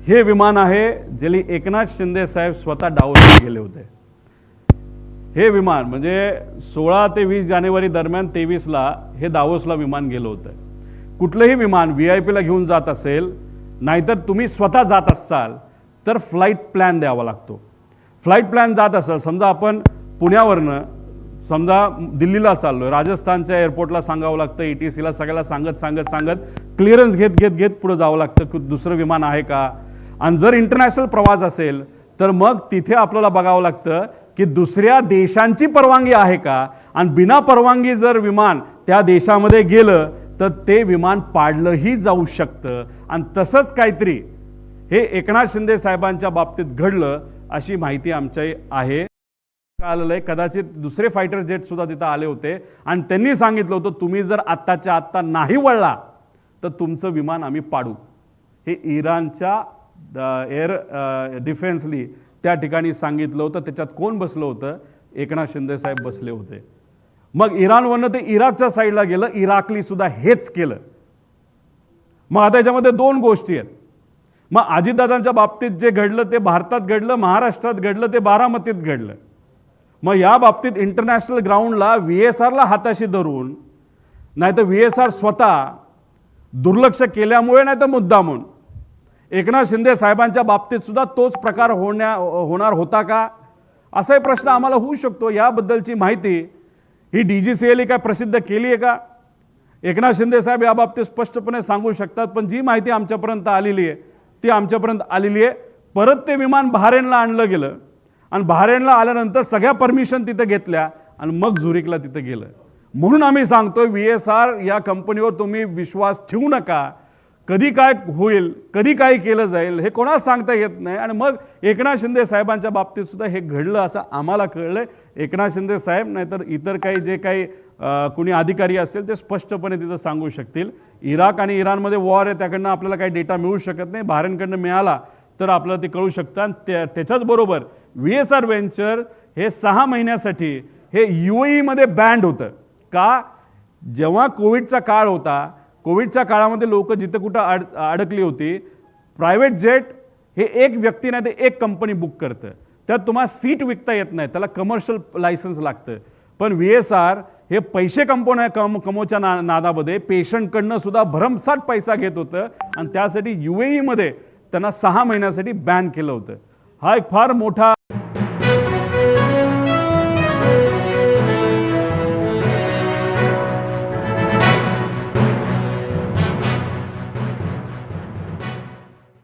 हे विमान आहे जे एकनाथ शिंदे साहेब स्वतः डावलून गेले होते। हे विमान म्हणजे 16 ते 20 जानेवारी दरम्यान 23ला हे दावोसला विमान गेलं होतं। कुठलंही विमान VIP ला घेऊन जात असेल, नाहीतर तुम्ही स्वतः जात असाल तर फ्लाईट प्लॅन द्यावा लागतो। फ्लाईट प्लॅन जात असेल, समजा आपण पुण्यावरनं समजा दिल्लीला चाललोय, राजस्थानच्या एअरपोर्टला सांगावं लागतं, ETCला सगळ्याला सांगत क्लिअरन्स घेत पुढे जावं लागतं की दुसरं विमान आहे का। आणि जर इंटरनॅशनल प्रवास असेल तर मग तिथे आपल्याला बघावं लागतं की दुसऱ्या देशांची परवानगी आहे का, आणि बिना परवानगी जर विमान त्या देशामध्ये गेलं तर ते विमान पाडलंही जाऊ शकतं। आणि तसंच काहीतरी हे एकनाथ शिंदे साहेबांच्या बाबतीत घडलं अशी माहिती आमच्या आहे। आलेलं आहे, कदाचित दुसरे फायटर जेट सुद्धा तिथं आले होते आणि त्यांनी सांगितलं होतं तुम्ही जर आत्ताच्या आत्ता नाही वळला तर तुमचं विमान आम्ही पाडू। हे इराणच्या एअर डिफेन्सली त्या ठिकाणी सांगितलं होतं। त्याच्यात कोण बसलं होतं? एकनाथ शिंदे साहेब बसले होते। मग इराणवरनं ते इराकच्या साईडला गेलं, इराकली सुद्धा हेच केलं। मग आता याच्यामध्ये दोन गोष्टी आहेत। मग अजितदादांच्या बाबतीत जे घडलं ते भारतात घडलं, महाराष्ट्रात घडलं, ते बारामतीत घडलं। मग या बाबतीत इंटरनॅशनल ग्राउंडला VSRला हाताशी धरून, नाही तर VSR स्वतः दुर्लक्ष केल्यामुळे, नाही तर मुद्दामून एकनाथ शिंदे साहेबांच्या बाबतीत सुद्धा तोच प्रकार होणार होता का, असाही प्रश्न आम्हाला होऊ शकतो। याबद्दलची माहिती ही DGCA काय प्रसिद्ध केली आहे का? एकनाथ शिंदे साहेब या बाबतीत स्पष्टपणे सांगू शकतात, पण जी माहिती आमच्यापर्यंत आलेली आहे ती आमच्यापर्यंत आलेली आहे। परत ते विमान बहारेनला आणलं गेलं आणि बहारेनला आल्यानंतर सगळ्या परमिशन तिथे घेतल्या आणि मग झुरिकला तिथे गेलं। म्हणून आम्ही सांगतोय VSR या कंपनीवर तुम्ही विश्वास ठेवू नका। कधी काय होईल, कधी काय केलं जाईल हे कोणाला सांगता येत नाही। आणि मग एकनाथ शिंदे साहेबांच्या बाबतीत सुद्धा हे घडलं असं आम्हाला कळलंय। एकनाथ शिंदे साहेब नाहीतर इतर काही जे काही कुणी अधिकारी असेल ते स्पष्टपणे तिथं सांगू शकतील। इराक आणि इराणमध्ये वॉर आहे, त्याकडनं आपल्याला काही डेटा मिळू शकत नाही। बहारेनकडनं मिळाला तर आपल्याला ते कळू शकतं। आणि त्याच्याच बरोबर VSR व्हेंचर हे 6 महिन्यासाठी हे UAE मध्ये बँड होतं का? जेव्हा कोविडचा काळ होता, कोविडच्या काळामध्ये लोक जिथं कुठं अडकली होती, प्रायव्हेट जेट हे एक व्यक्ती नाही तर एक कंपनी बुक करतं, त्यात तुम्हाला सीट विकता येत नाही, त्याला कमर्शियल लायसन्स लागतं। पण VSR हे पैसे कमवच्या नादामध्ये पेशंटकडनं सुद्धा भरमसाठ पैसा घेत होतं आणि त्यासाठी UAE मध्ये त्यांना 6 महिन्यासाठी बॅन केलं होतं। हा एक फार मोठा